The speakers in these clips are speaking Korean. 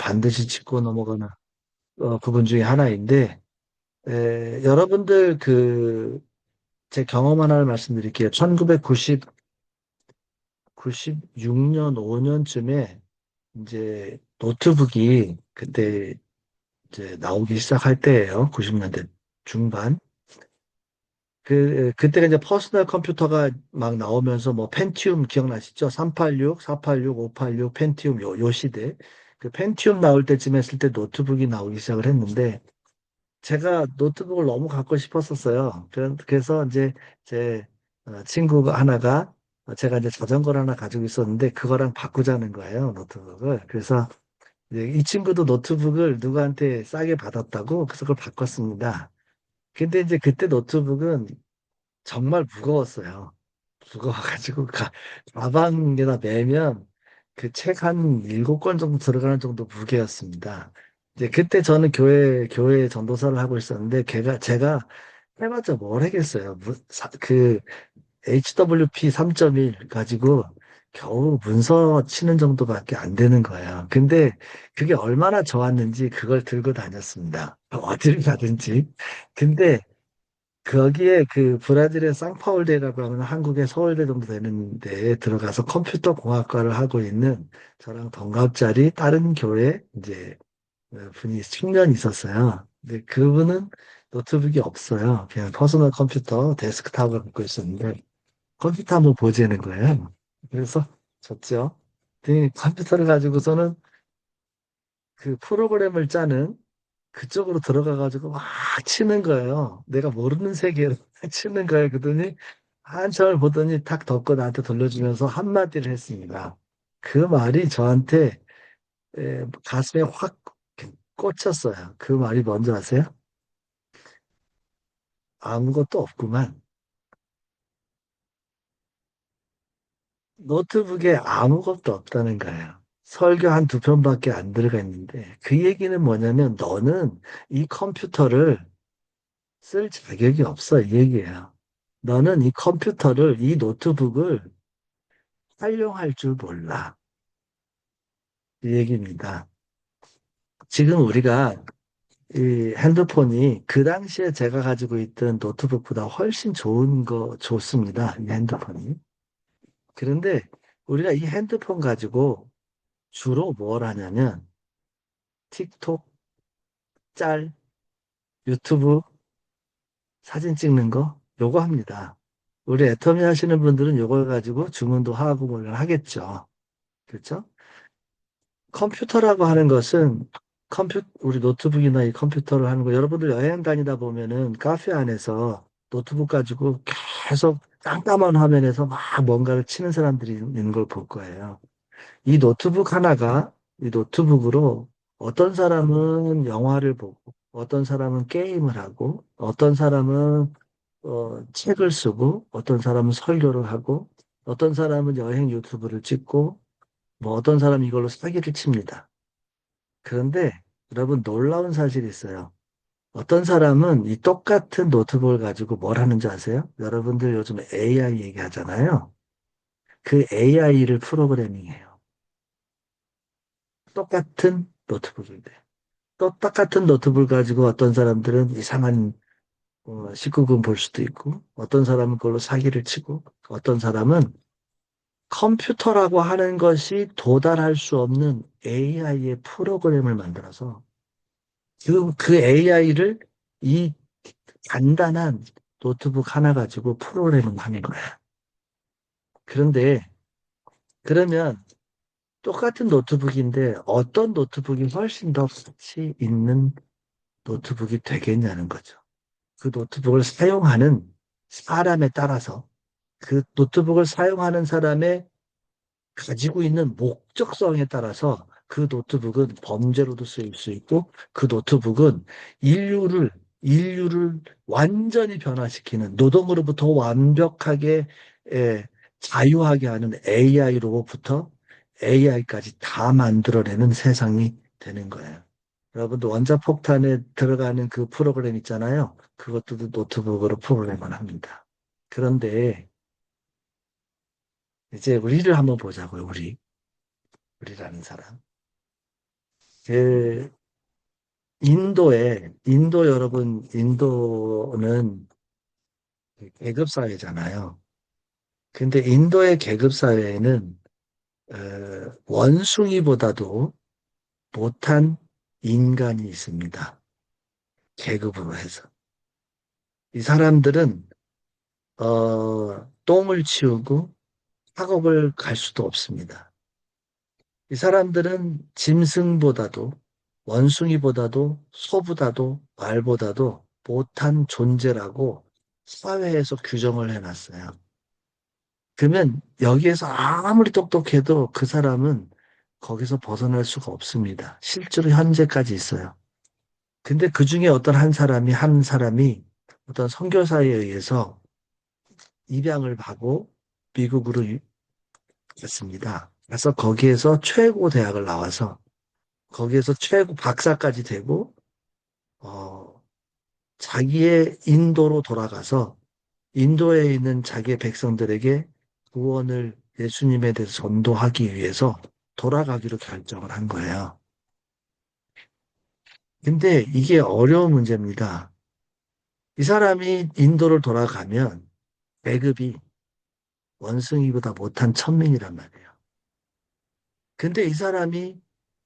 반드시 짚고 넘어가는 부분 중에 하나인데, 여러분들 제 경험 하나를 말씀드릴게요. 1996년, 5년쯤에 이제 노트북이 그때 이제 나오기 시작할 때예요. 90년대 중반. 그때가 이제 퍼스널 컴퓨터가 막 나오면서 뭐 펜티움 기억나시죠? 386, 486, 586, 펜티움 요 시대. 그 펜티움 나올 때쯤 했을 때 노트북이 나오기 시작을 했는데 제가 노트북을 너무 갖고 싶었었어요. 그래서 이제 제 친구 하나가 제가 이제 자전거를 하나 가지고 있었는데 그거랑 바꾸자는 거예요, 노트북을. 그래서 이제 이 친구도 노트북을 누구한테 싸게 받았다고 그래서 그걸 바꿨습니다. 근데 이제 그때 노트북은 정말 무거웠어요. 무거워가지고 가방에다 매면 그 책 한 7권 정도 들어가는 정도 무게였습니다. 이제 그때 저는 교회 전도사를 하고 있었는데 제가 해봤자 뭘 하겠어요. HWP 3.1 가지고 겨우 문서 치는 정도밖에 안 되는 거예요. 근데 그게 얼마나 좋았는지 그걸 들고 다녔습니다. 어디를 가든지. 근데 거기에 그 브라질의 상파울대라고 하는 한국의 서울대 정도 되는 데에 들어가서 컴퓨터 공학과를 하고 있는 저랑 동갑자리 다른 교회 이제 분이 숙련이 있었어요. 근데 그분은 노트북이 없어요. 그냥 퍼스널 컴퓨터 데스크탑을 갖고 있었는데 컴퓨터 한번 보자는 거예요. 그래서 줬죠. 그 컴퓨터를 가지고서는 그 프로그램을 짜는 그쪽으로 들어가가지고 막 치는 거예요. 내가 모르는 세계로 치는 거예요. 그러더니 한참을 보더니 탁 덮고 나한테 돌려주면서 한마디를 했습니다. 그 말이 저한테 가슴에 확 꽂혔어요. 그 말이 뭔지 아세요? 아무것도 없구만. 노트북에 아무것도 없다는 거예요. 설교 한 두 편밖에 안 들어가 있는데 그 얘기는 뭐냐면 너는 이 컴퓨터를 쓸 자격이 없어 이 얘기예요. 너는 이 노트북을 활용할 줄 몰라. 이 얘기입니다. 지금 우리가 이 핸드폰이 그 당시에 제가 가지고 있던 노트북보다 훨씬 좋습니다. 이 핸드폰이. 그런데 우리가 이 핸드폰 가지고 주로 뭘 하냐면 틱톡, 짤, 유튜브, 사진 찍는 거, 요거 합니다. 우리 애터미 하시는 분들은 요걸 가지고 주문도 하고 뭘 하겠죠. 그렇죠? 컴퓨터라고 하는 것은 우리 노트북이나 이 컴퓨터를 하는 거 여러분들 여행 다니다 보면은 카페 안에서 노트북 가지고 계속 깜깜한 화면에서 막 뭔가를 치는 사람들이 있는 걸 볼 거예요. 이 노트북 하나가 이 노트북으로 어떤 사람은 영화를 보고 어떤 사람은 게임을 하고 어떤 사람은 책을 쓰고 어떤 사람은 설교를 하고 어떤 사람은 여행 유튜브를 찍고 뭐 어떤 사람은 이걸로 사기를 칩니다. 그런데 여러분 놀라운 사실이 있어요. 어떤 사람은 이 똑같은 노트북을 가지고 뭘 하는지 아세요? 여러분들 요즘 AI 얘기하잖아요. 그 AI를 프로그래밍해요. 똑같은 노트북인데. 또 똑같은 노트북을 가지고 어떤 사람들은 이상한 19금 볼 수도 있고, 어떤 사람은 그걸로 사기를 치고, 어떤 사람은 컴퓨터라고 하는 것이 도달할 수 없는 AI의 프로그램을 만들어서 그 AI를 이 간단한 노트북 하나 가지고 프로그램을 하는 거야. 그런데 그러면 똑같은 노트북인데 어떤 노트북이 훨씬 더 가치 있는 노트북이 되겠냐는 거죠. 그 노트북을 사용하는 사람에 따라서 그 노트북을 사용하는 사람의 가지고 있는 목적성에 따라서 그 노트북은 범죄로도 쓰일 수 있고 그 노트북은 인류를 완전히 변화시키는 노동으로부터 완벽하게 에, 자유하게 하는 AI로부터 AI까지 다 만들어내는 세상이 되는 거예요. 여러분도 원자폭탄에 들어가는 그 프로그램 있잖아요. 그것도 노트북으로 프로그램을 합니다. 그런데 이제 우리를 한번 보자고요. 우리라는 사람. 그 인도 여러분, 인도는 계급 사회잖아요. 근데 인도의 계급 사회에는 원숭이보다도 못한 인간이 있습니다. 계급으로 해서. 이 사람들은 똥을 치우고 학업을 갈 수도 없습니다. 이 사람들은 짐승보다도 원숭이보다도 소보다도 말보다도 못한 존재라고 사회에서 규정을 해놨어요. 그러면 여기에서 아무리 똑똑해도 그 사람은 거기서 벗어날 수가 없습니다. 실제로 현재까지 있어요. 근데 그 중에 어떤 한 사람이 어떤 선교사에 의해서 입양을 하고 미국으로 갔습니다. 그래서 거기에서 최고 대학을 나와서 거기에서 최고 박사까지 되고 어, 자기의 인도로 돌아가서 인도에 있는 자기의 백성들에게 구원을 예수님에 대해서 전도하기 위해서 돌아가기로 결정을 한 거예요. 근데 이게 어려운 문제입니다. 이 사람이 인도를 돌아가면 계급이 원숭이보다 못한 천민이란 말이에요. 근데 이 사람이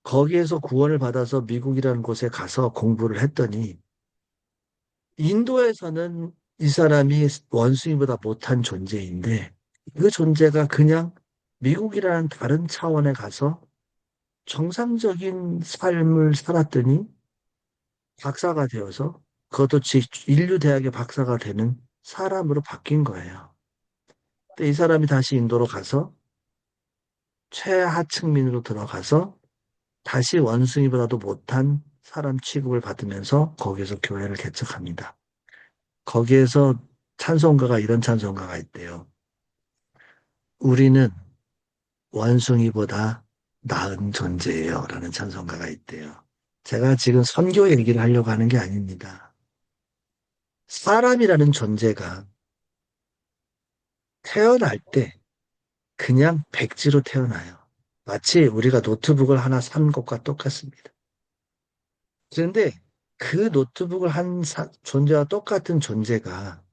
거기에서 구원을 받아서 미국이라는 곳에 가서 공부를 했더니 인도에서는 이 사람이 원숭이보다 못한 존재인데 그 존재가 그냥 미국이라는 다른 차원에 가서 정상적인 삶을 살았더니 박사가 되어서 그것도 인류 대학의 박사가 되는 사람으로 바뀐 거예요. 근데 이 사람이 다시 인도로 가서 최하층민으로 들어가서 다시 원숭이보다도 못한 사람 취급을 받으면서 거기에서 교회를 개척합니다. 거기에서 찬송가가 이런 찬송가가 있대요. 우리는 원숭이보다 나은 존재예요. 라는 찬송가가 있대요. 제가 지금 선교 얘기를 하려고 하는 게 아닙니다. 사람이라는 존재가 태어날 때 그냥 백지로 태어나요. 마치 우리가 노트북을 하나 산 것과 똑같습니다. 그런데 그 노트북을 한 존재와 똑같은 존재가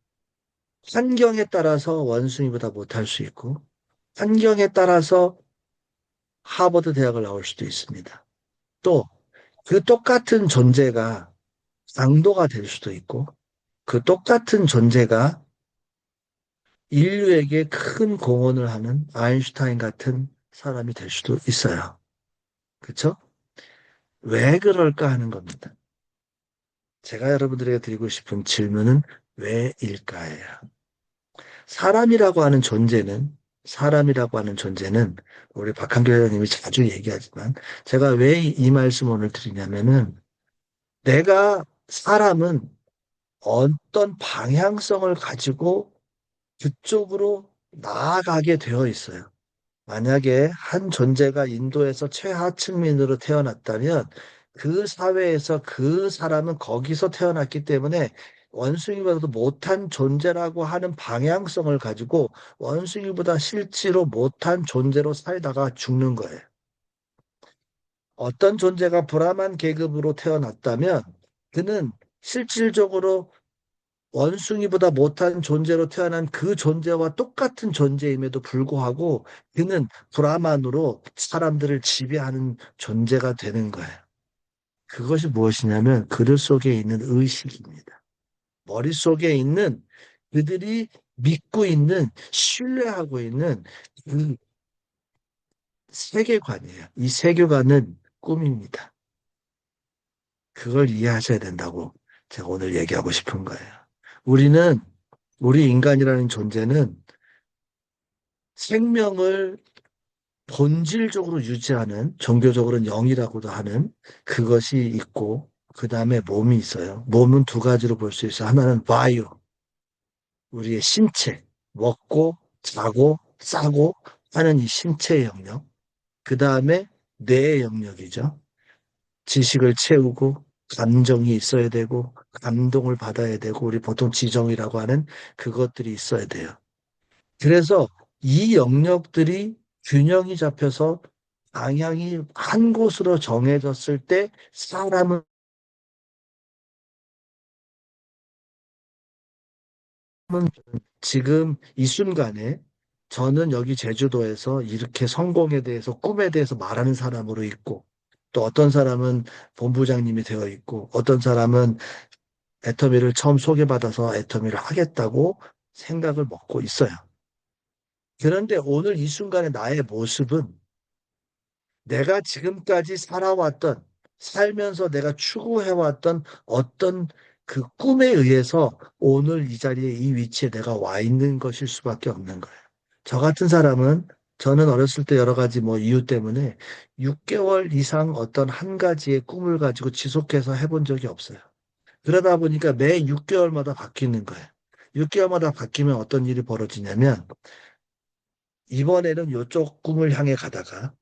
환경에 따라서 원숭이보다 못할 수 있고 환경에 따라서 하버드 대학을 나올 수도 있습니다. 또 그 똑같은 존재가 강도가 될 수도 있고 그 똑같은 존재가 인류에게 큰 공헌을 하는 아인슈타인 같은 사람이 될 수도 있어요. 그렇죠? 왜 그럴까 하는 겁니다. 제가 여러분들에게 드리고 싶은 질문은 왜일까예요. 사람이라고 하는 존재는 사람이라고 하는 존재는 우리 박한교 회장님이 자주 얘기하지만 제가 왜 이 말씀 오늘 드리냐면은 내가 사람은 어떤 방향성을 가지고 그쪽으로 나아가게 되어 있어요. 만약에 한 존재가 인도에서 최하층민으로 태어났다면 그 사회에서 그 사람은 거기서 태어났기 때문에 원숭이보다도 못한 존재라고 하는 방향성을 가지고 원숭이보다 실제로 못한 존재로 살다가 죽는 거예요. 어떤 존재가 브라만 계급으로 태어났다면 그는 실질적으로 원숭이보다 못한 존재로 태어난 그 존재와 똑같은 존재임에도 불구하고 그는 브라만으로 사람들을 지배하는 존재가 되는 거예요. 그것이 무엇이냐면 그들 속에 있는 의식입니다. 머릿속에 있는 그들이 믿고 있는 신뢰하고 있는 그 세계관이에요. 이 세계관은 꿈입니다. 그걸 이해하셔야 된다고 제가 오늘 얘기하고 싶은 거예요. 우리는 우리 인간이라는 존재는 생명을 본질적으로 유지하는 종교적으로는 영이라고도 하는 그것이 있고 그 다음에 몸이 있어요. 몸은 두 가지로 볼 수 있어요. 하나는 바이오, 우리의 신체, 먹고 자고 싸고 하는 이 신체의 영역. 그 다음에 뇌의 영역이죠. 지식을 채우고 감정이 있어야 되고 감동을 받아야 되고 우리 보통 지정이라고 하는 그것들이 있어야 돼요. 그래서 이 영역들이 균형이 잡혀서 방향이 한 곳으로 정해졌을 때 사람은 지금 이 순간에 저는 여기 제주도에서 이렇게 성공에 대해서 꿈에 대해서 말하는 사람으로 있고 또 어떤 사람은 본부장님이 되어 있고 어떤 사람은 애터미를 처음 소개받아서 애터미를 하겠다고 생각을 먹고 있어요. 그런데 오늘 이 순간의 나의 모습은 내가 지금까지 살아왔던, 살면서 내가 추구해왔던 어떤 그 꿈에 의해서 오늘 이 자리에 이 위치에 내가 와 있는 것일 수밖에 없는 거예요. 저 같은 사람은 저는 어렸을 때 여러 가지 뭐 이유 때문에 6개월 이상 어떤 한 가지의 꿈을 가지고 지속해서 해본 적이 없어요. 그러다 보니까 매 6개월마다 바뀌는 거예요. 6개월마다 바뀌면 어떤 일이 벌어지냐면 이번에는 이쪽 꿈을 향해 가다가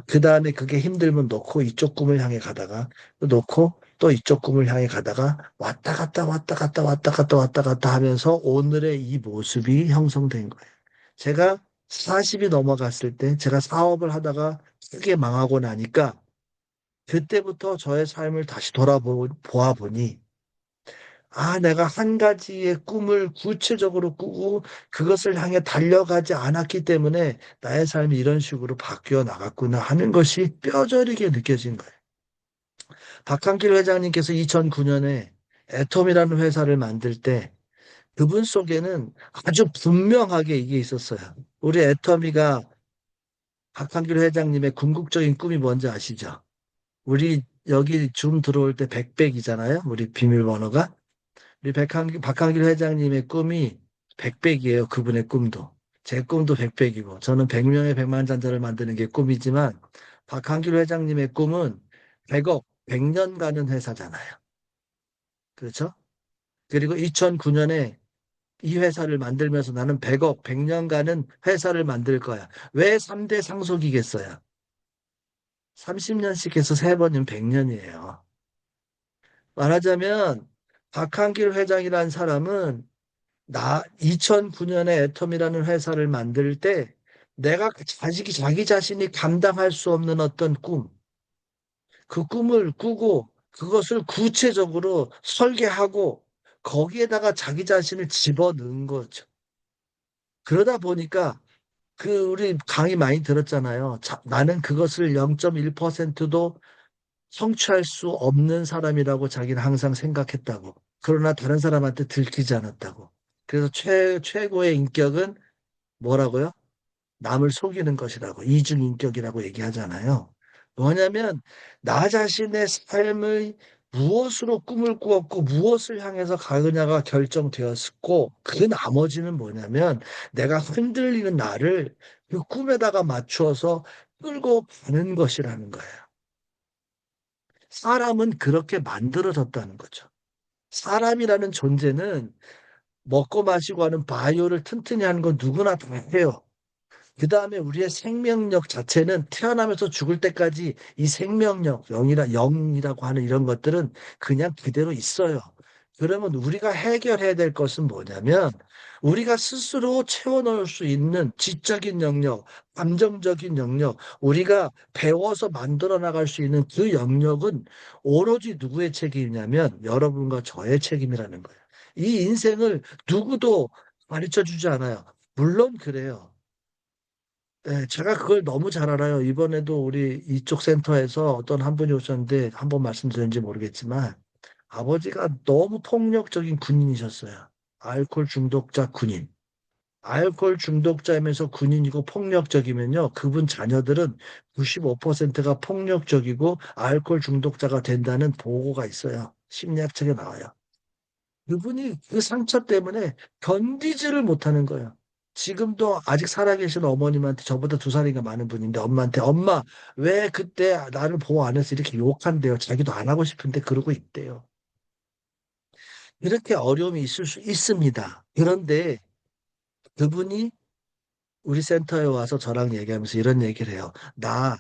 그 다음에 그게 힘들면 놓고 이쪽 꿈을 향해 가다가 또 놓고 또 이쪽 꿈을 향해 가다가 왔다 갔다 왔다 갔다 왔다 갔다 왔다 갔다 하면서 오늘의 이 모습이 형성된 거예요. 제가 40이 넘어갔을 때 제가 사업을 하다가 크게 망하고 나니까 그때부터 저의 삶을 다시 돌아보아 보니 내가 한 가지의 꿈을 구체적으로 꾸고 그것을 향해 달려가지 않았기 때문에 나의 삶이 이런 식으로 바뀌어 나갔구나 하는 것이 뼈저리게 느껴진 거예요. 박한길 회장님께서 2009년에 애톰이라는 회사를 만들 때 그분 속에는 아주 분명하게 이게 있었어요. 우리 애터미가 박한길 회장님의 궁극적인 꿈이 뭔지 아시죠? 우리 여기 줌 들어올 때 백백이잖아요. 우리 비밀번호가. 우리 박한길 회장님의 꿈이 백백이에요. 그분의 꿈도. 제 꿈도 백백이고, 저는 100명의 백만장자를 만드는 게 꿈이지만, 박한길 회장님의 꿈은 100억, 100년 가는 회사잖아요. 그렇죠? 그리고 2009년에 이 회사를 만들면서 나는 100억, 100년 가는 회사를 만들 거야. 왜 3대 상속이겠어요? 30년씩 해서 3번이면 100년이에요. 말하자면, 박한길 회장이라는 사람은 2009년에 애텀이라는 회사를 만들 때 내가 자기 자신이 감당할 수 없는 어떤 꿈, 그 꿈을 꾸고 그것을 구체적으로 설계하고 거기에다가 자기 자신을 집어넣은 거죠. 그러다 보니까 우리 강의 많이 들었잖아요. 나는 그것을 0.1%도 성취할 수 없는 사람이라고 자기는 항상 생각했다고. 그러나 다른 사람한테 들키지 않았다고. 그래서 최고의 인격은 뭐라고요? 남을 속이는 것이라고, 이중인격이라고 얘기하잖아요. 뭐냐면, 나 자신의 삶의 무엇으로 꿈을 꾸었고, 무엇을 향해서 가느냐가 결정되었고, 그 나머지는 뭐냐면, 내가 흔들리는 나를 그 꿈에다가 맞추어서 끌고 가는 것이라는 거예요. 사람은 그렇게 만들어졌다는 거죠. 사람이라는 존재는 먹고 마시고 하는 바이오를 튼튼히 하는 건 누구나 다 해요. 그 다음에 우리의 생명력 자체는 태어나면서 죽을 때까지 이 생명력, 영이라고 하는 이런 것들은 그냥 그대로 있어요. 그러면 우리가 해결해야 될 것은 뭐냐면 우리가 스스로 채워넣을 수 있는 지적인 영역, 감정적인 영역, 우리가 배워서 만들어 나갈 수 있는 그 영역은 오로지 누구의 책임이냐면 여러분과 저의 책임이라는 거예요. 이 인생을 누구도 가르쳐 주지 않아요. 물론 그래요. 네, 제가 그걸 너무 잘 알아요. 이번에도 우리 이쪽 센터에서 어떤 한 분이 오셨는데 한 번 말씀드렸는지 모르겠지만 아버지가 너무 폭력적인 군인이셨어요. 알코올 중독자 군인. 알코올 중독자이면서 군인이고 폭력적이면요. 그분 자녀들은 95%가 폭력적이고 알코올 중독자가 된다는 보고가 있어요. 심리학책에 나와요. 그분이 그 상처 때문에 견디지를 못하는 거예요. 지금도 아직 살아계신 어머님한테 저보다 2살인가 많은 분인데 엄마한테 엄마 왜 그때 나를 보호 안 해서 이렇게 욕한대요. 자기도 안 하고 싶은데 그러고 있대요. 이렇게 어려움이 있을 수 있습니다. 그런데 그분이 우리 센터에 와서 저랑 얘기하면서 이런 얘기를 해요. 나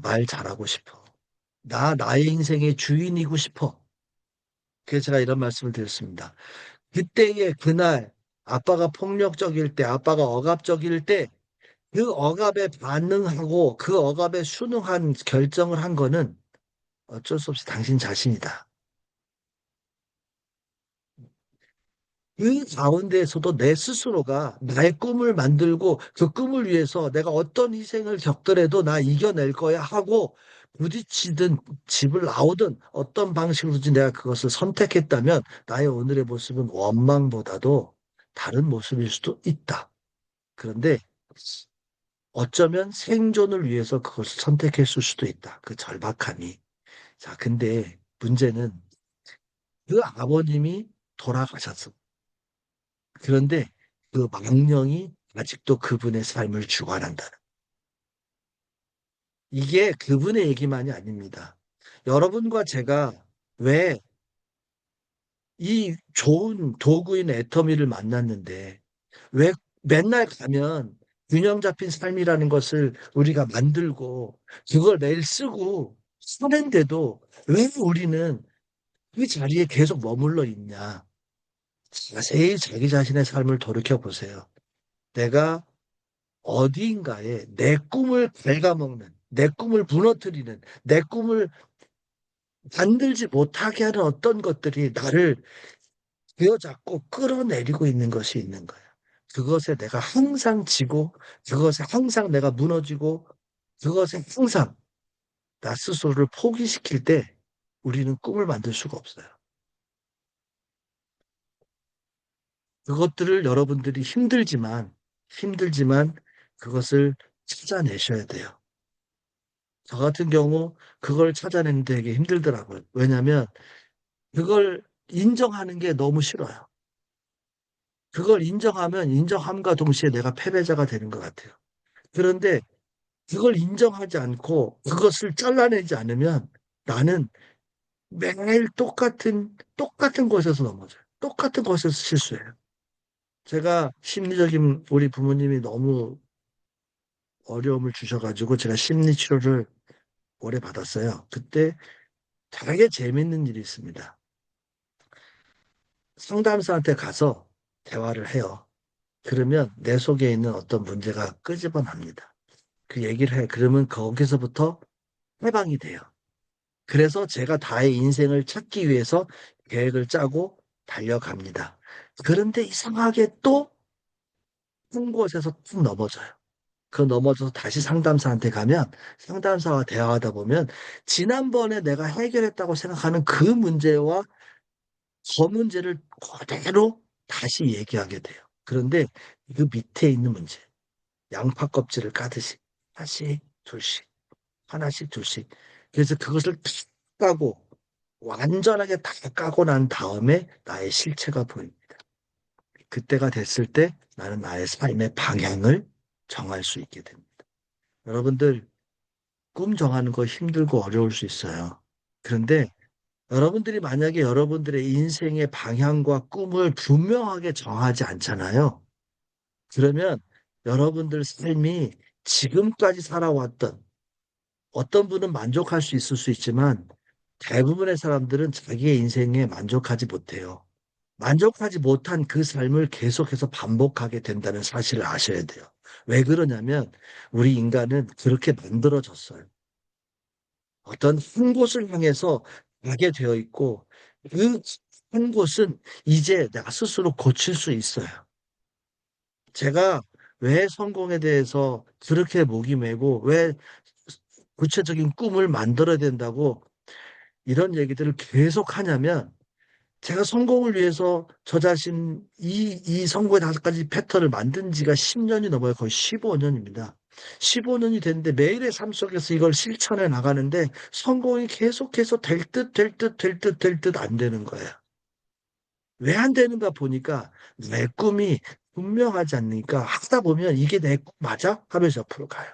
말 잘하고 싶어. 나의 인생의 주인이고 싶어. 그래서 제가 이런 말씀을 드렸습니다. 그때의 그날 아빠가 폭력적일 때, 아빠가 억압적일 때 그 억압에 반응하고 그 억압에 순응한 결정을 한 거는 어쩔 수 없이 당신 자신이다. 그 가운데에서도 내 스스로가 나의 꿈을 만들고 그 꿈을 위해서 내가 어떤 희생을 겪더라도 나 이겨낼 거야 하고 부딪히든 집을 나오든 어떤 방식으로든지 내가 그것을 선택했다면 나의 오늘의 모습은 원망보다도 다른 모습일 수도 있다. 그런데 어쩌면 생존을 위해서 그것을 선택했을 수도 있다. 그 절박함이. 자, 근데 문제는 그 아버님이 돌아가셨어. 그런데 그 망령이 아직도 그분의 삶을 주관한다는. 이게 그분의 얘기만이 아닙니다. 여러분과 제가 왜 이 좋은 도구인 애터미를 만났는데 왜 맨날 가면 균형 잡힌 삶이라는 것을 우리가 만들고 그걸 매일 쓰고 쓰는데도 왜 우리는 그 자리에 계속 머물러 있냐? 자세히 자기 자신의 삶을 돌이켜 보세요. 내가 어디인가에 내 꿈을 갉아먹는, 내 꿈을 무너뜨리는, 내 꿈을 만들지 못하게 하는 어떤 것들이 나를 쥐어잡고 끌어내리고 있는 것이 있는 거야. 그것에 내가 항상 지고, 그것에 항상 내가 무너지고, 그것에 항상 나 스스로를 포기시킬 때 우리는 꿈을 만들 수가 없어요. 그것들을 여러분들이 힘들지만 그것을 찾아내셔야 돼요. 저 같은 경우 그걸 찾아내는 데 되게 힘들더라고요. 왜냐하면 그걸 인정하는 게 너무 싫어요. 그걸 인정하면 인정함과 동시에 내가 패배자가 되는 것 같아요. 그런데 그걸 인정하지 않고 그것을 잘라내지 않으면 나는 매일 똑같은 곳에서 넘어져요. 똑같은 곳에서 실수해요. 제가 심리적인 우리 부모님이 너무 어려움을 주셔가지고 제가 심리 치료를 오래 받았어요. 그때 되게 재밌는 일이 있습니다. 상담사한테 가서 대화를 해요. 그러면 내 속에 있는 어떤 문제가 끄집어납니다. 그 얘기를 해. 그러면 거기서부터 해방이 돼요. 그래서 제가 다의 인생을 찾기 위해서 계획을 짜고 달려갑니다. 그런데 이상하게 또 한 곳에서 툭 넘어져요. 그 넘어져서 다시 상담사한테 가면 상담사와 대화하다 보면 지난번에 내가 해결했다고 생각하는 그 문제와 저 문제를 그대로 다시 얘기하게 돼요. 그런데 그 밑에 있는 문제, 양파 껍질을 까듯이 하나씩 둘씩 하나씩 둘씩. 그래서 그것을 다 까고 완전하게 다 까고 난 다음에 나의 실체가 보입니다. 그때가 됐을 때 나는 나의 삶의 방향을 정할 수 있게 됩니다. 여러분들 꿈 정하는 거 힘들고 어려울 수 있어요. 그런데 여러분들이 만약에 여러분들의 인생의 방향과 꿈을 분명하게 정하지 않잖아요. 그러면 여러분들 삶이 지금까지 살아왔던 어떤 분은 만족할 수 있을 수 있지만 대부분의 사람들은 자기의 인생에 만족하지 못해요. 만족하지 못한 그 삶을 계속해서 반복하게 된다는 사실을 아셔야 돼요. 왜 그러냐면 우리 인간은 그렇게 만들어졌어요. 어떤 한 곳을 향해서 가게 되어 있고 그 한 곳은 이제 나 스스로 고칠 수 있어요. 제가 왜 성공에 대해서 그렇게 목이 메고 왜 구체적인 꿈을 만들어야 된다고 이런 얘기들을 계속 하냐면 제가 성공을 위해서 저 자신 이 성공의 5가지 패턴을 만든 지가 10년이 넘어요. 거의 15년입니다. 15년이 됐는데 매일의 삶 속에서 이걸 실천해 나가는데 성공이 계속해서 될 듯, 될 듯, 될 듯, 될 듯 안 되는 거예요. 왜 안 되는가 보니까 내 꿈이 분명하지 않으니까 하다 보면 이게 내 꿈 맞아? 하면서 옆으로 가요.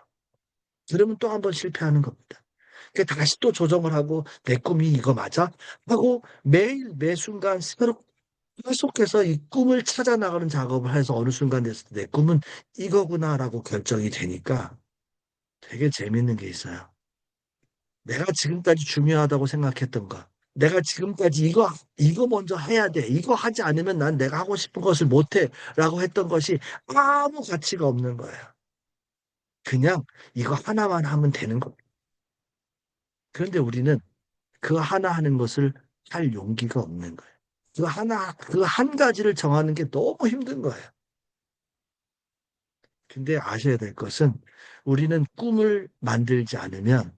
그러면 또 한 번 실패하는 겁니다. 다시 또 조정을 하고 내 꿈이 이거 맞아? 하고 매일 매 순간 새로 계속해서 이 꿈을 찾아 나가는 작업을 해서 어느 순간 됐을 때 내 꿈은 이거구나라고 결정이 되니까 되게 재밌는 게 있어요. 내가 지금까지 중요하다고 생각했던 거. 내가 지금까지 이거 먼저 해야 돼. 이거 하지 않으면 난 내가 하고 싶은 것을 못 해. 라고 했던 것이 아무 가치가 없는 거예요. 그냥 이거 하나만 하면 되는 겁니다. 그런데 우리는 그 하나 하는 것을 할 용기가 없는 거예요. 그 한 가지를 정하는 게 너무 힘든 거예요. 근데 아셔야 될 것은 우리는 꿈을 만들지 않으면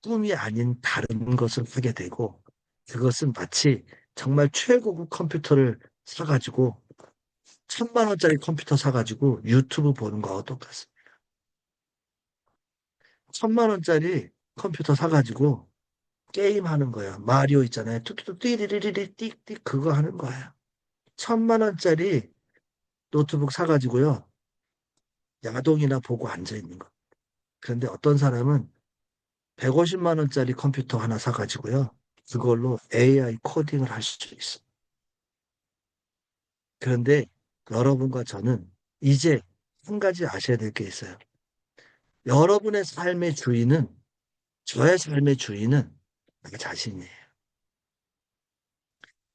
꿈이 아닌 다른 것을 하게 되고 그것은 마치 정말 최고급 컴퓨터를 사가지고 1,000만 원짜리 컴퓨터 사가지고 유튜브 보는 거하고 똑같습니다. 1,000만 원짜리 컴퓨터 사가지고 게임 하는 거예요. 마리오 있잖아요. 뚜뚜뚜 띠리리리리 띡띡 그거 하는 거예요. 1,000만 원짜리 노트북 사가지고요. 야동이나 보고 앉아 있는 거. 그런데 어떤 사람은 150만 원짜리 컴퓨터 하나 사가지고요. 그걸로 AI 코딩을 할 수 있어. 그런데 여러분과 저는 이제 한 가지 아셔야 될 게 있어요. 여러분의 삶의 주인은, 저의 삶의 주인은 나 자신이에요.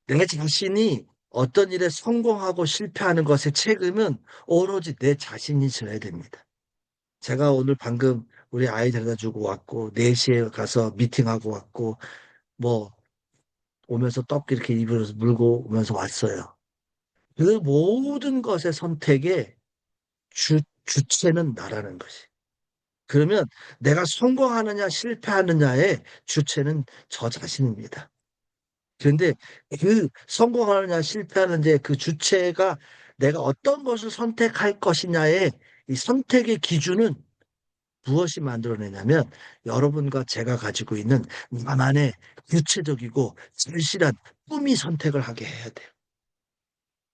내 자신이 어떤 일에 성공하고 실패하는 것의 책임은 오로지 내 자신이 져야 됩니다. 제가 오늘 방금 우리 아이 데려다 주고 왔고, 4시에 가서 미팅하고 왔고, 뭐, 오면서 떡 이렇게 입으로 물고 오면서 왔어요. 그 모든 것의 선택의 주체는 나라는 것이. 그러면 내가 성공하느냐 실패하느냐의 주체는 저 자신입니다. 그런데 그 성공하느냐 실패하느냐의 그 주체가 내가 어떤 것을 선택할 것이냐의 이 선택의 기준은 무엇이 만들어내냐면 여러분과 제가 가지고 있는 나만의 구체적이고 절실한 꿈이 선택을 하게 해야 돼요.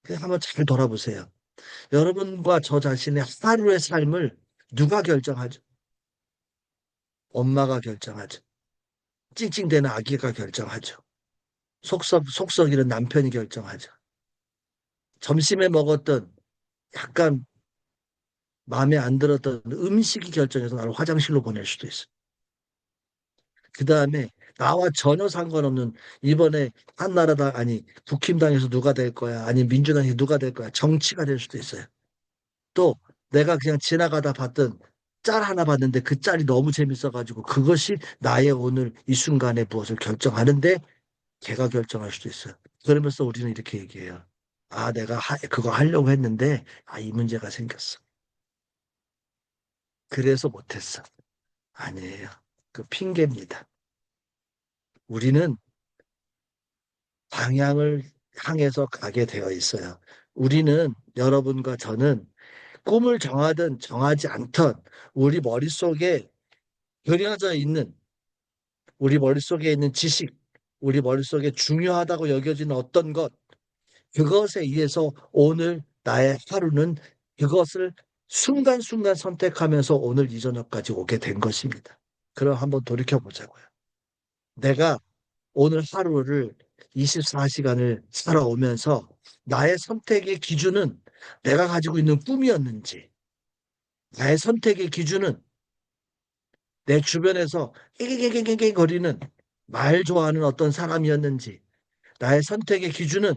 그래서 한번 잘 돌아보세요. 여러분과 저 자신의 하루의 삶을 누가 결정하죠? 엄마가 결정하죠. 찡찡대는 아기가 결정하죠. 속썩이는 남편이 결정하죠. 점심에 먹었던 약간 마음에 안 들었던 음식이 결정해서 나를 화장실로 보낼 수도 있어요. 그 다음에 나와 전혀 상관없는 이번에 한나라당 아니 국힘당에서 누가 될 거야 아니 민주당에서 누가 될 거야 정치가 될 수도 있어요. 또 내가 그냥 지나가다 봤던 짤 하나 봤는데 그 짤이 너무 재밌어가지고 그것이 나의 오늘 이 순간에 무엇을 결정하는데 걔가 결정할 수도 있어요. 그러면서 우리는 이렇게 얘기해요. 아, 내가 그거 하려고 했는데 아, 이 문제가 생겼어. 그래서 못했어. 아니에요. 그 핑계입니다. 우리는 방향을 향해서 가게 되어 있어요. 우리는 여러분과 저는 꿈을 정하든 정하지 않던 우리 머릿속에 그려져 있는 우리 머릿속에 있는 지식, 우리 머릿속에 중요하다고 여겨지는 어떤 것, 그것에 의해서 오늘 나의 하루는 그것을 순간순간 선택하면서 오늘 이 저녁까지 오게 된 것입니다. 그럼 한번 돌이켜 보자고요. 내가 오늘 하루를 24시간을 살아오면서 나의 선택의 기준은 내가 가지고 있는 꿈이었는지, 나의 선택의 기준은 내 주변에서 깨개개개개 거리는 말 좋아하는 어떤 사람이었는지, 나의 선택의 기준은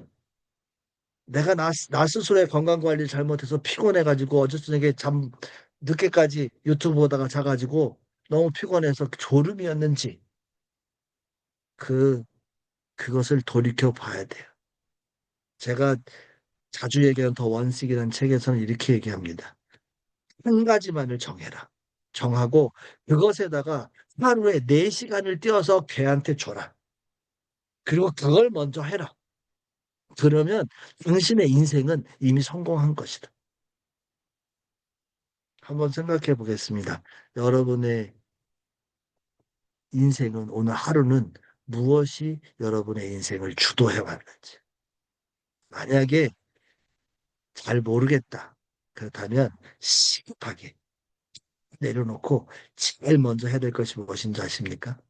내가 나 스스로의 건강 관리를 잘못해서 피곤해가지고 어제 저녁에 늦게까지 유튜브 보다가 자가지고 너무 피곤해서 졸음이었는지, 그, 그것을 돌이켜 봐야 돼요. 제가 자주 얘기하는 더 원칙이라는 책에서는 이렇게 얘기합니다. 한 가지만을 정해라. 정하고 그것에다가 하루에 4시간을 띄어서 걔한테 줘라. 그리고 그걸 먼저 해라. 그러면 당신의 인생은 이미 성공한 것이다. 한번 생각해 보겠습니다. 여러분의 인생은 오늘 하루는 무엇이 여러분의 인생을 주도해 왔는지. 만약에 잘 모르겠다. 그렇다면 시급하게 내려놓고 제일 먼저 해야 될 것이 무엇인지 아십니까?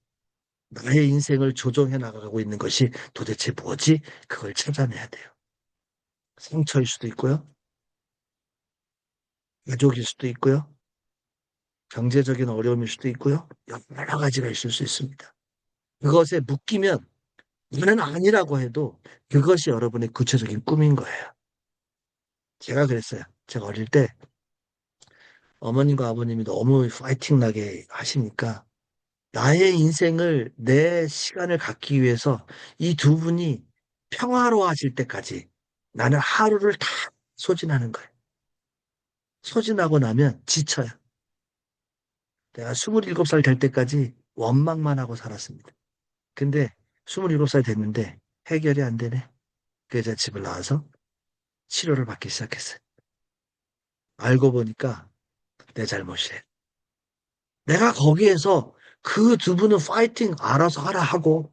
나의 인생을 조정해 나가고 있는 것이 도대체 뭐지? 그걸 찾아내야 돼요. 상처일 수도 있고요. 가족일 수도 있고요. 경제적인 어려움일 수도 있고요. 여러 가지가 있을 수 있습니다. 그것에 묶이면 나는 아니라고 해도 그것이 여러분의 구체적인 꿈인 거예요. 제가 그랬어요. 제가 어릴 때 어머님과 아버님이 너무 파이팅 나게 하시니까 나의 인생을, 내 시간을 갖기 위해서 이 두 분이 평화로워질 때까지 나는 하루를 다 소진하는 거예요. 소진하고 나면 지쳐요. 내가 27살 될 때까지 원망만 하고 살았습니다. 근데 27살 됐는데 해결이 안 되네. 그래서 제가 집을 나와서 치료를 받기 시작했어요. 알고 보니까 내 잘못이에요. 내가 거기에서 그 두 분은 파이팅 알아서 하라 하고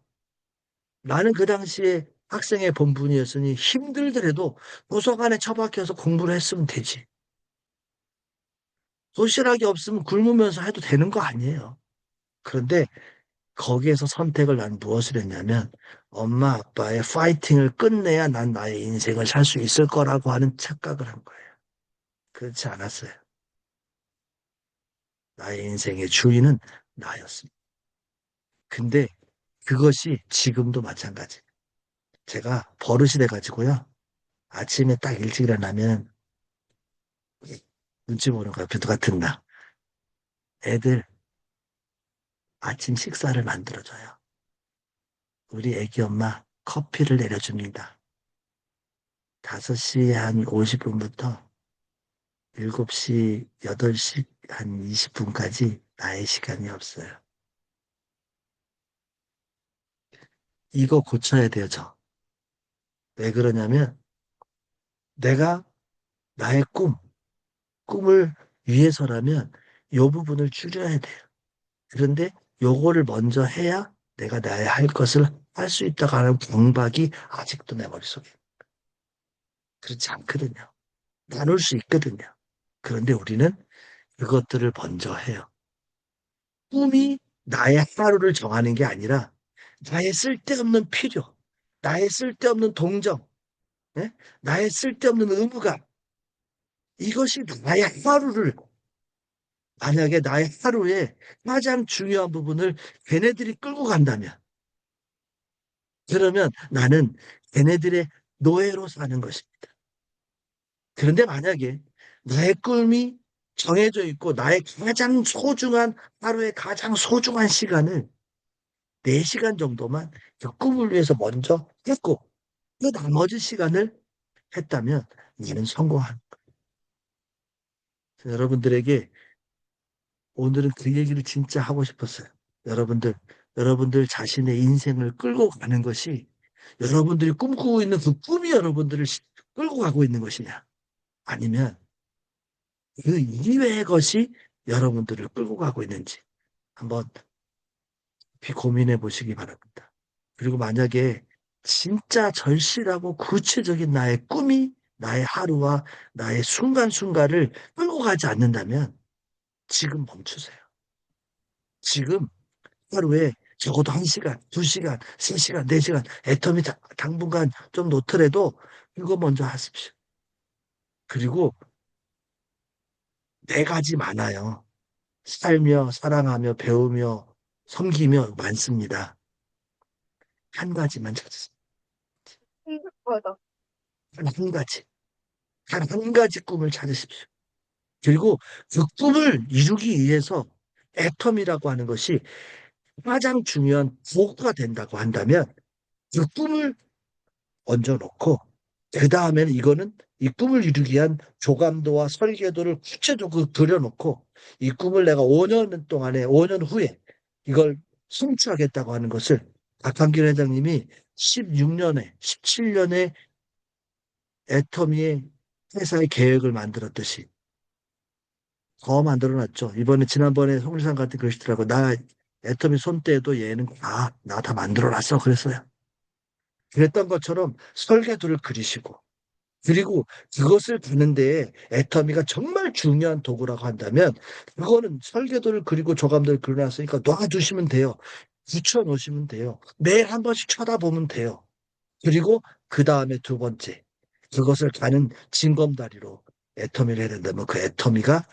나는 그 당시에 학생의 본분이었으니 힘들더라도 도서관에 처박혀서 공부를 했으면 되지. 도시락이 없으면 굶으면서 해도 되는 거 아니에요. 그런데 거기에서 선택을 난 무엇을 했냐면 엄마 아빠의 파이팅을 끝내야 난 나의 인생을 살 수 있을 거라고 하는 착각을 한 거예요. 그렇지 않았어요. 나의 인생의 주인은 나였습니다. 근데 그것이 지금도 마찬가지. 제가 버릇이 돼가지고요. 아침에 딱 일찍 일어나면 눈치 보는 거야. 비도 같은 날. 애들 아침 식사를 만들어줘요. 우리 애기 엄마 커피를 내려줍니다. 5시 한 50분부터 7시, 8시 한 20분까지 나의 시간이 없어요. 이거 고쳐야 돼요, 저. 왜 그러냐면 내가 나의 꿈을 위해서라면 이 부분을 줄여야 돼요. 그런데 요거를 먼저 해야 내가 나의 할 것을 할 수 있다고 하는 강박이 아직도 내 머릿속에. 그렇지 않거든요. 나눌 수 있거든요. 그런데 우리는 그것들을 먼저 해요. 꿈이 나의 하루를 정하는 게 아니라 나의 쓸데없는 필요, 나의 쓸데없는 동정, 예? 나의 쓸데없는 의무감, 이것이 나의 하루를, 만약에 나의 하루에 가장 중요한 부분을 걔네들이 끌고 간다면, 그러면 나는 걔네들의 노예로 사는 것입니다. 그런데 만약에 나의 꿈이 정해져 있고 나의 가장 소중한, 하루의 가장 소중한 시간을 4시간 정도만 그 꿈을 위해서 먼저 했고, 그 나머지 시간을 했다면 나는 성공한. 여러분들에게 오늘은 그 얘기를 진짜 하고 싶었어요. 여러분들, 여러분들 자신의 인생을 끌고 가는 것이 여러분들이 꿈꾸고 있는 그 꿈이 여러분들을 끌고 가고 있는 것이냐? 아니면 그 이외의 것이 여러분들을 끌고 가고 있는지 한번 깊이 고민해 보시기 바랍니다. 그리고 만약에 진짜 절실하고 구체적인 나의 꿈이 나의 하루와 나의 순간순간을 끌고 가지 않는다면 지금 멈추세요. 지금 하루에 적어도 1시간, 2시간, 3시간, 4시간, 애터미 당분간 좀 놓더라도 이거 먼저 하십시오. 그리고 4가지 많아요. 살며, 사랑하며, 배우며, 섬기며 많습니다. 한 가지만 찾으세요. 맞아. 한 가지. 단 한 가지 꿈을 찾으십시오. 그리고 그 꿈을 이루기 위해서 애텀이라고 하는 것이 가장 중요한 도구가 된다고 한다면 그 꿈을 얹어놓고 그 다음에는 이거는 이 꿈을 이루기 위한 조감도와 설계도를 구체적으로 그려놓고 이 꿈을 내가 5년 동안에 5년 후에 이걸 성취하겠다고 하는 것을 박한길 회장님이 16년에 17년에 애터미의 회사의 계획을 만들었듯이 더 만들어놨죠. 이번에 지난번에 송리산 같은 그러시더라고. 나 애터미 손때에도 얘는 나 다 만들어놨어. 그랬어요. 그랬던 것처럼 설계도를 그리시고 그리고 그것을 가는 데에 애터미가 정말 중요한 도구라고 한다면 그거는 설계도를 그리고 조감도를 그려놨으니까 놔두시면 돼요. 붙여놓으시면 돼요. 매일 한 번씩 쳐다보면 돼요. 그리고 그 다음에 두 번째 그것을 가는 징검다리로 애터미를 해야 된다면 그 애터미가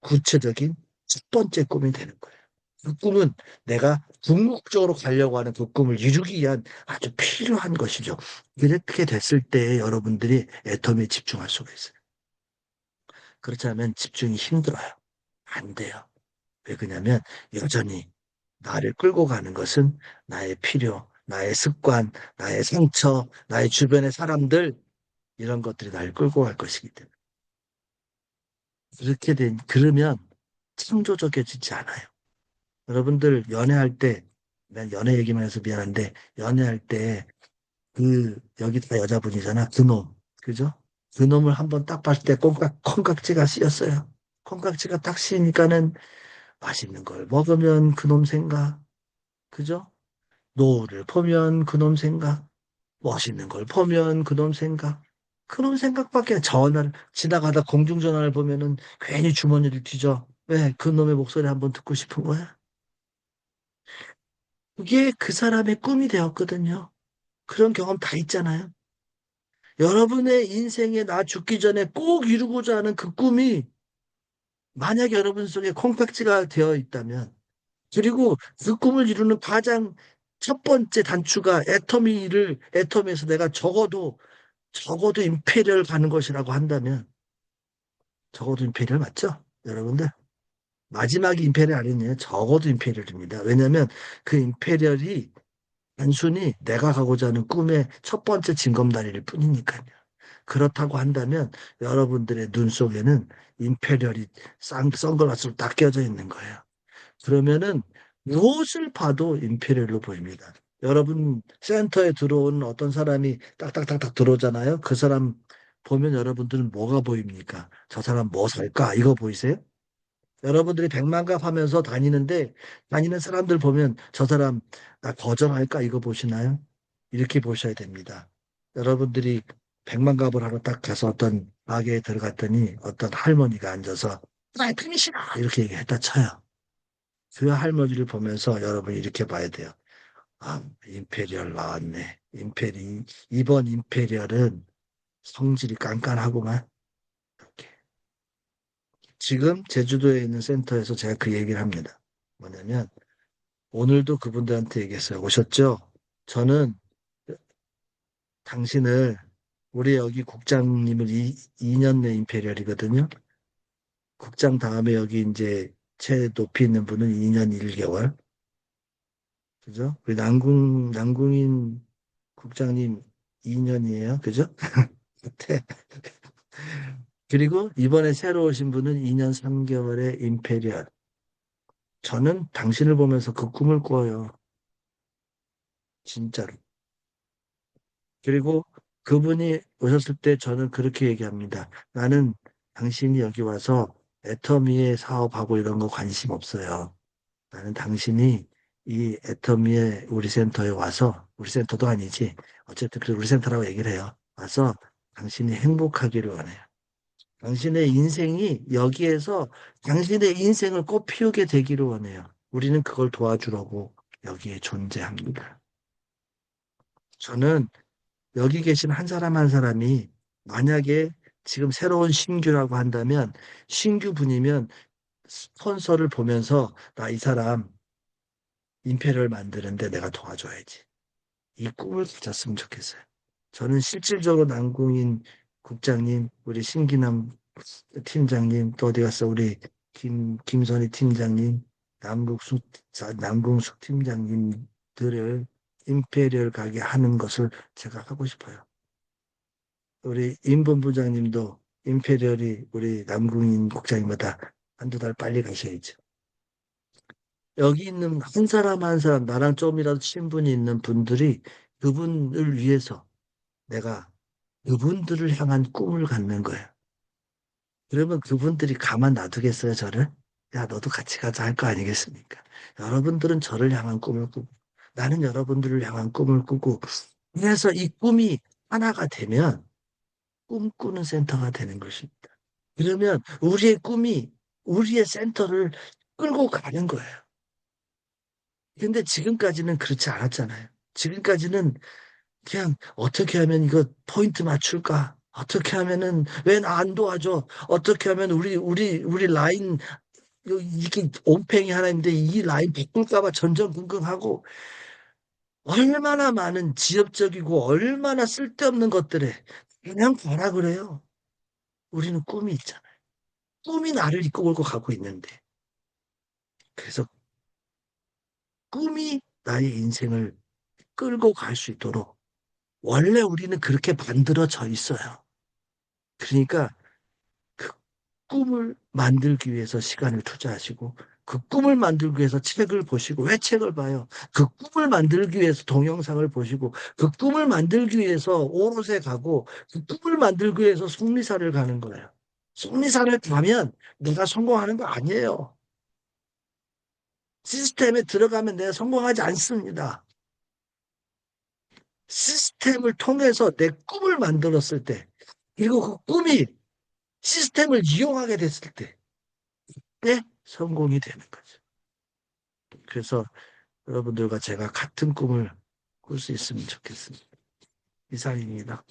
구체적인 첫 번째 꿈이 되는 거예요. 그 꿈은 내가 궁극적으로 가려고 하는 그 꿈을 이루기 위한 아주 필요한 것이죠. 이렇게 됐을 때 여러분들이 애터미에 집중할 수가 있어요. 그렇지 않으면 집중이 힘들어요. 안 돼요. 왜 그러냐면 여전히 나를 끌고 가는 것은 나의 필요, 나의 습관, 나의 상처, 나의 주변의 사람들, 이런 것들이 나를 끌고 갈 것이기 때문에. 그러면 창조적이지 않아요. 여러분들 연애할 때, 난 연애 얘기만 해서 미안한데, 연애할 때, 여기 다 여자분이잖아. 그놈. 그죠? 그놈을 한번 딱 봤을 때 콩깍지가 씌었어요. 콩깍지가 딱 씌니까는 맛있는 걸 먹으면 그놈 생각. 그죠? 노을을 보면 그놈 생각. 멋있는 걸 보면 그놈 생각. 그놈 생각밖에 전화를, 지나가다 공중전화를 보면은 괜히 주머니를 뒤져. 왜? 그놈의 목소리 한번 듣고 싶은 거야? 그게 그 사람의 꿈이 되었거든요. 그런 경험 다 있잖아요. 여러분의 인생에 나 죽기 전에 꼭 이루고자 하는 그 꿈이 만약 여러분 속에 콩깍지가 되어 있다면, 그리고 그 꿈을 이루는 가장 첫 번째 단추가 애터미에서 내가 적어도 임페리얼 가는 것이라고 한다면, 적어도 임페리얼 맞죠? 여러분들? 마지막이 임페리얼 아니에요. 적어도 임페리얼입니다. 왜냐하면 그 임페리얼이 단순히 내가 가고자 하는 꿈의 첫 번째 징검다리일 뿐이니까요. 그렇다고 한다면 여러분들의 눈 속에는 임페리얼이 선글라스로 딱 껴져 있는 거예요. 그러면은 무엇을 봐도 임페리얼로 보입니다. 여러분 센터에 들어오는 어떤 사람이 딱딱딱딱 들어오잖아요. 그 사람 보면 여러분들은 뭐가 보입니까? 저 사람 뭐 살까? 이거 보이세요? 여러분들이 백만갑 하면서 다니는 사람들 보면 저 사람 나 거절할까? 이거 보시나요? 이렇게 보셔야 됩니다. 여러분들이 백만갑을 하러 딱 가서 어떤 가게에 들어갔더니 어떤 할머니가 앉아서 라이프이 싫어 이렇게 얘기했다 쳐요. 그 할머니를 보면서 여러분이 이렇게 봐야 돼요. 아, 임페리얼 나왔네. 이번 임페리얼은 성질이 깐깐하구만. 이렇게. 지금 제주도에 있는 센터에서 제가 그 얘기를 합니다. 뭐냐면, 오늘도 그분들한테 얘기했어요. 오셨죠? 저는 당신을, 우리 여기 국장님을 2년 내 임페리얼이거든요. 국장 다음에 여기 이제 최 높이 있는 분은 2년 1개월. 그죠? 우리 남궁인 국장님 2년이에요. 그죠? 네. 그리고 이번에 새로 오신 분은 2년 3개월의 임페리얼. 저는 당신을 보면서 그 꿈을 꿔요. 진짜로. 그리고 그분이 오셨을 때 저는 그렇게 얘기합니다. 나는 당신이 여기 와서 애터미의 사업하고 이런 거 관심 없어요. 나는 당신이 이 애터미의 우리 센터에 와서, 우리 센터도 아니지. 어쨌든 그래 우리 센터라고 얘기를 해요. 와서 당신이 행복하기를 원해요. 당신의 인생이 여기에서 당신의 인생을 꽃 피우게 되기를 원해요. 우리는 그걸 도와주려고 여기에 존재합니다. 저는 여기 계신 한 사람 한 사람이 만약에 지금 새로운 신규라고 한다면 신규 분이면 스폰서를 보면서 나 이 사람 임페리얼 만드는데 내가 도와줘야지. 이 꿈을 가졌으면 좋겠어요. 저는 실질적으로 남궁인 국장님, 우리 신기남 팀장님, 또 어디 갔어? 우리 김선희 팀장님, 남궁숙, 남궁숙 팀장님들을 임페리얼 가게 하는 것을 제가 하고 싶어요. 우리 임본부장님도 임페리얼이 우리 남궁인 국장님보다 한두 달 빨리 가셔야죠. 여기 있는 한 사람 한 사람, 나랑 좀이라도 친분이 있는 분들이 그분을 위해서 내가 그분들을 향한 꿈을 갖는 거예요. 그러면 그분들이 가만 놔두겠어요, 저를? 야, 너도 같이 가자 할 거 아니겠습니까? 여러분들은 저를 향한 꿈을 꾸고, 나는 여러분들을 향한 꿈을 꾸고, 그래서 이 꿈이 하나가 되면 꿈꾸는 센터가 되는 것입니다. 그러면 우리의 꿈이 우리의 센터를 끌고 가는 거예요. 근데 지금까지는 그렇지 않았잖아요. 지금까지는 그냥 어떻게 하면 이거 포인트 맞출까? 어떻게 하면은 왜 나 안 도와줘? 어떻게 하면 우리 라인 이렇게 옴팽이 하나 있는데 이 라인 바꿀까 봐 전전긍긍하고 얼마나 많은 지엽적이고 얼마나 쓸데없는 것들에 그냥 가라 그래요. 우리는 꿈이 있잖아요. 꿈이 나를 이끌고 가고 있는데. 그래서 꿈이 나의 인생을 끌고 갈 수 있도록 원래 우리는 그렇게 만들어져 있어요. 그러니까 그 꿈을 만들기 위해서 시간을 투자하시고 그 꿈을 만들기 위해서 책을 보시고 왜 책을 봐요? 그 꿈을 만들기 위해서 동영상을 보시고 그 꿈을 만들기 위해서 오롯에 가고 그 꿈을 만들기 위해서 속리사를 가는 거예요. 속리사를 가면 내가 성공하는 거 아니에요. 시스템에 들어가면 내가 성공하지 않습니다. 시스템을 통해서 내 꿈을 만들었을 때, 그리고 그 꿈이 시스템을 이용하게 됐을 때 성공이 되는 거죠. 그래서 여러분들과 제가 같은 꿈을 꿀 수 있으면 좋겠습니다. 이상입니다.